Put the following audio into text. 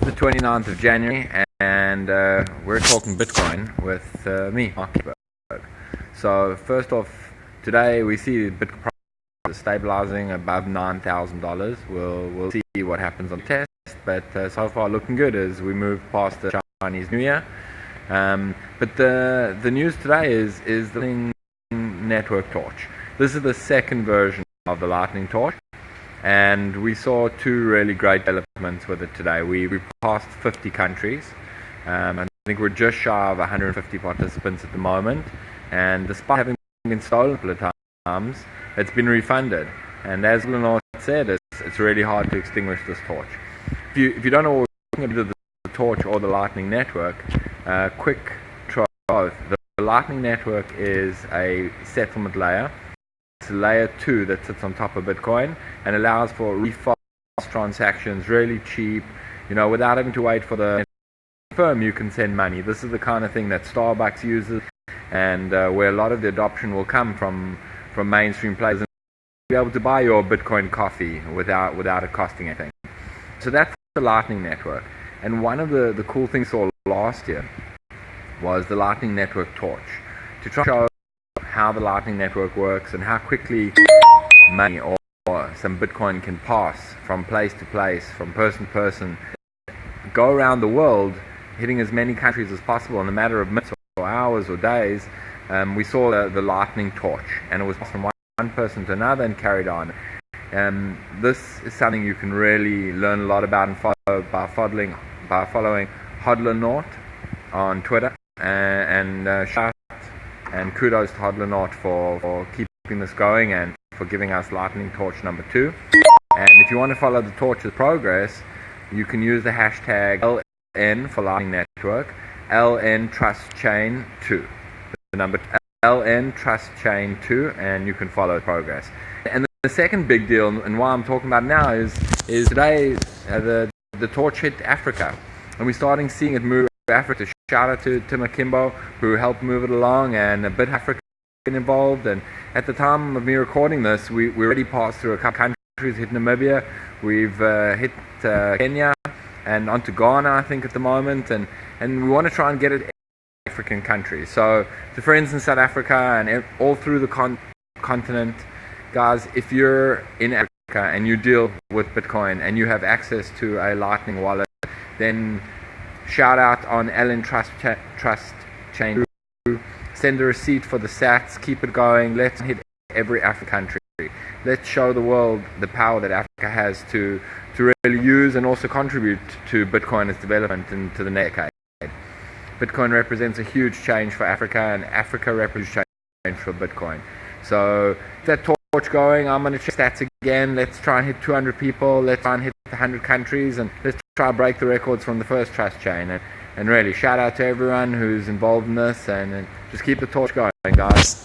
The 29th of January, and we're talking Bitcoin with me, Marc Kenigsberg. So first off, today we see Bitcoin price stabilizing above $9,000. We'll see what happens on the test, but so far looking good as we move past the Chinese New Year. But the news today is the Lightning Network Torch. This is the second version of the Lightning Torch. And we saw two really great developments with it today. We passed 50 countries. I think we're just shy of 150 participants at the moment. And despite having been stolen a couple of times, it's been refunded. And as Lenore said, it's really hard to extinguish this torch. If you don't know what we're talking about, the torch or the Lightning Network, quick try both. The Lightning Network is a settlement layer. It's layer 2 that sits on top of Bitcoin and allows for really fast transactions, really cheap, without having to wait for the firm. You can send money. This is the kind of thing that Starbucks uses, and where a lot of the adoption will come from mainstream players, and be able to buy your Bitcoin coffee without it costing anything. So that's the Lightning Network. And one of the cool things we saw last year was the Lightning Network Torch, to try to show how the Lightning Network works and how quickly money or some Bitcoin can pass from place to place, from person to person, go around the world, hitting as many countries as possible in a matter of minutes or hours or days. We saw the Lightning Torch, and it was from one person to another and carried on. This is something you can really learn a lot about and follow by following Hodler on Twitter, and shout and kudos to Hodler for keeping this going and for giving us Lightning Torch number 2. And if you want to follow the torch's progress, you can use the hashtag LN for Lightning Network, LN Trust Chain 2. The number LN Trust Chain 2, and you can follow progress. And the second big deal, and why I'm talking about it now, is today the torch hit Africa, and we're starting seeing it move Africa. Shout out to Tim Akimbo, who helped move it along, and a bit Africa involved. And at the time of me recording this, we already passed through a couple countries. Hit Namibia, we've hit Kenya, and onto Ghana, I think, at the moment, and we want to try and get it in African countries. So to friends in South Africa and all through the continent, guys, if you're in Africa and you deal with Bitcoin and you have access to a Lightning wallet, then shout out on LN Trust Chain. Send a receipt for the sats. Keep it going. Let's hit every African country. Let's show the world the power that Africa has to really use and also contribute to Bitcoin's development into the next decade. Bitcoin represents a huge change for Africa, and Africa represents a change for Bitcoin. So that torch going. I'm going to check stats again. Let's try and hit 200 people. Let's try and hit 100 countries, and let's try to break the records from the first trust chain. And really, shout out to everyone who's involved in this, and just keep the torch going, guys.